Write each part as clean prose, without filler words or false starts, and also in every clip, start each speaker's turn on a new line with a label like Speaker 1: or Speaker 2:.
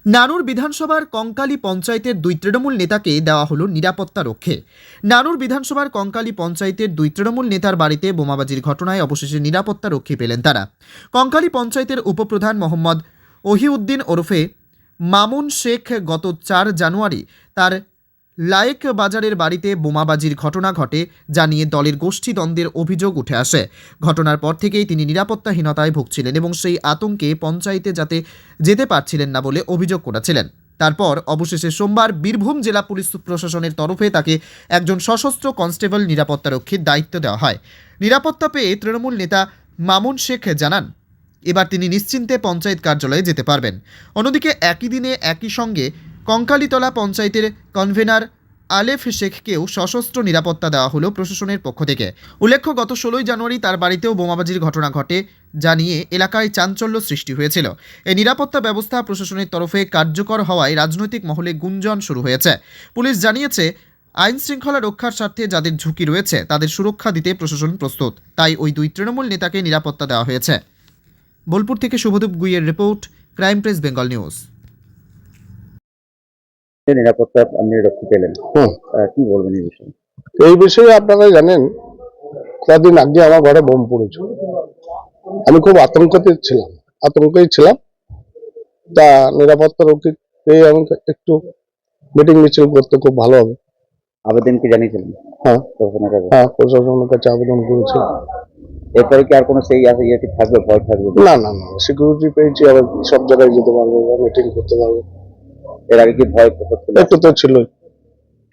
Speaker 1: নানুর বিধানসভার কঙ্কালী পঞ্চায়েতের দুই তৃণমূল নেতাকে দেওয়া হলো নিরাপত্তা রক্ষে। নানুর বিধানসভার কঙ্কালী পঞ্চায়েতের দুই তৃণমূল নেতার বাড়িতে বোমাবাজির ঘটনায় অবশেষে নিরাপত্তা রক্ষী পেলেন তারা। কঙ্কালী পঞ্চায়েতের উপপ্রধান মোহাম্মদ ওহিউদ্দিন ওরফে মামুন শেখ গত 4 জানুয়ারি তার লায়েক বাজারের বাড়িতে বোমাবাজির ঘটনা ঘটে, জানিয়ে দলের গোষ্ঠীদ্বন্দ্বের অভিযোগ উঠে আসে। ঘটনার পর থেকেই তিনি নিরাপত্তাহীনতায় ভুগছিলেন এবং সেই আতঙ্কে পঞ্চায়েতে যেতে পারছিলেন না বলে অভিযোগ করেছিলেন। তারপর অবশেষে সোমবার বীরভূম জেলা পুলিশ প্রশাসনের তরফে তাকে একজন সশস্ত্র কনস্টেবল নিরাপত্তারক্ষীর দায়িত্ব দেওয়া হয়। নিরাপত্তা পেয়ে তৃণমূল নেতা মামুন শেখ জানান, এবার তিনি নিশ্চিন্তে পঞ্চায়েত কার্যালয়ে যেতে পারবেন। অন্যদিকে একই দিনে একই সঙ্গে কঙ্কালীতলা পঞ্চায়েতের কনভেনার আলেফ শেখকেও সশস্ত্র নিরাপত্তা দেওয়া হলো প্রশাসনের পক্ষ থেকে। উল্লেখ্য, গত 16 জানুয়ারি তার বাড়িতেও বোমাবাজির ঘটনা ঘটে, জানিয়ে এলাকায় চাঞ্চল্য সৃষ্টি হয়েছিল। এই নিরাপত্তা ব্যবস্থা প্রশাসনের তরফে কার্যকর হওয়ায় রাজনৈতিক মহলে গুঞ্জন শুরু হয়েছে। পুলিশ জানিয়েছে, আইন শৃঙ্খলা রক্ষার স্বার্থে যাদের ঝুঁকি রয়েছে তাদের সুরক্ষা দিতে প্রশাসন প্রস্তুত, তাই ওই দুই তৃণমূল নেতাকে নিরাপত্তা দেওয়া হয়েছে। বোলপুর থেকে শুভদীপ গুইয়ের রিপোর্ট, ক্রাইম প্রেস বেঙ্গল নিউজ।
Speaker 2: নিরাপত্তা আপনি রক্ষী পেলেন, কি বলবেন এই বিষয়ে?
Speaker 3: এই বিষয়ে আপনারা জানেন, কদিন আগে আমার ঘরে বোম পড়েছিল। আমি খুব আতঙ্কেই ছিলাম। তা নিরাপত্তা রক্ষী পেয়ে আমি একটু মিটিং মিছিল করতে খুব ভালো হবে।
Speaker 2: আবেদন কি জানিয়েছিলেন?
Speaker 3: হ্যাঁ,
Speaker 2: প্রশাসনের কাছে
Speaker 3: প্রশাসনের কাছে আবেদন করেছি।
Speaker 2: এরপরে কি আর কোনো সেই ইয়ে কি থাকবে, ভয় থাকবে?
Speaker 3: না, সিকিউরিটি পেয়েছি, আবার সব জায়গায় যেতে পারবো, মিটিং করতে পারবো।
Speaker 2: এর আগে কি ভয় হচ্ছিল?
Speaker 3: একটু তো ছিলই।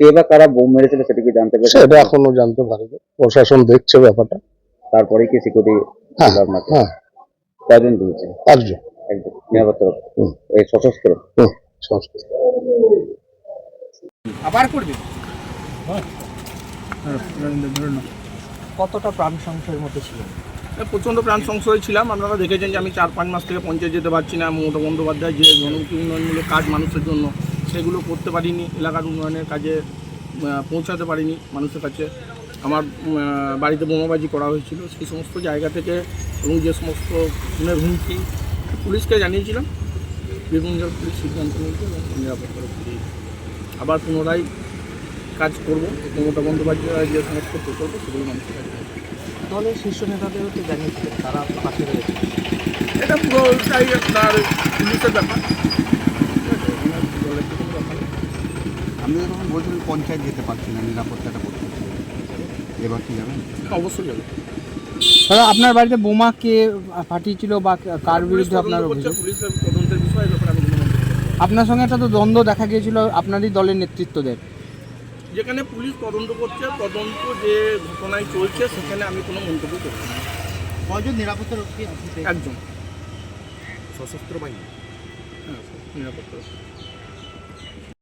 Speaker 2: কে বা কারা বোম মেরেছিল সেটা কি জানতে পেরেছেন?
Speaker 3: সেটা এখনো জানতে পারবে, প্রশাসন দেখছে ব্যাপারটা।
Speaker 2: তারপরে কি সিকিউরিটি আপনাকে কয়জন দিয়েছে?
Speaker 3: একজন
Speaker 2: নিরাপত্তা এই সশস্ত্র
Speaker 4: আবার করবে। কতটা প্রাণ সংশয়ের মধ্যে ছিল?
Speaker 5: প্রচণ্ড প্রাণ সংশয় ছিলাম। আপনারা দেখেছেন যে আমি 4-5 মাস থেকে পঞ্চায়েত যেতে পারছি না। মমতা বন্দ্যোপাধ্যায় যে জনমুখী উন্নয়নমূলক কাজ মানুষের জন্য, সেগুলো করতে পারিনি। এলাকার উন্নয়নের কাজে পৌঁছাতে পারিনি মানুষের কাছে। আমার বাড়িতে বোমাবাজি করা হয়েছিল, সেই সমস্ত জায়গা থেকে এবং যে সমস্ত খুনের হুমকি পুলিশকে জানিয়েছিলাম। বীরভূম জেলা পুলিশ সিদ্ধান্ত নিয়েছে এবং নিরাপত্তা রক্ষী আবার পুনরায় কাজ করব। মমতা বন্দ্যোপাধ্যায় যে সমস্ত প্রকল্প সেগুলো মানুষের কাছে
Speaker 4: দলের শীর্ষ নেতাদেরও তো জানিয়েছিলেন, তারা পাশে রয়েছে।
Speaker 5: এটা পুরোটাই আপনার পুলিশের ব্যাপার।
Speaker 6: আমি যখন বলছিলাম পঞ্চায়েত যেতে পারছি না, নিরাপত্তাটা করতে পারছি না, এবার কি যাবেন?
Speaker 5: অবশ্যই যাবে।
Speaker 4: আপনার বাড়িতে বোমা কে ফাটিয়েছিল বা কার বিরুদ্ধে আপনার অভিযোগ?
Speaker 5: পুলিশের তদন্তের বিষয়ে ব্যাপারে আমি কোনো মন্তব্য করতে পারি না।
Speaker 4: আপনার সঙ্গে একটা তো দ্বন্দ্ব দেখা গিয়েছিল আপনারই দলের নেতৃত্বদের।
Speaker 5: যেখানে পুলিশ তদন্ত করছে, তদন্ত যে ঘটনায় চলছে সেখানে আমি কোনো মন্তব্য করছি না।
Speaker 6: কয়জন নিরাপত্তা রক্ষী?
Speaker 5: একজন
Speaker 6: সশস্ত্র বাহিনী।
Speaker 5: হ্যাঁ, নিরাপত্তা রক্ষী।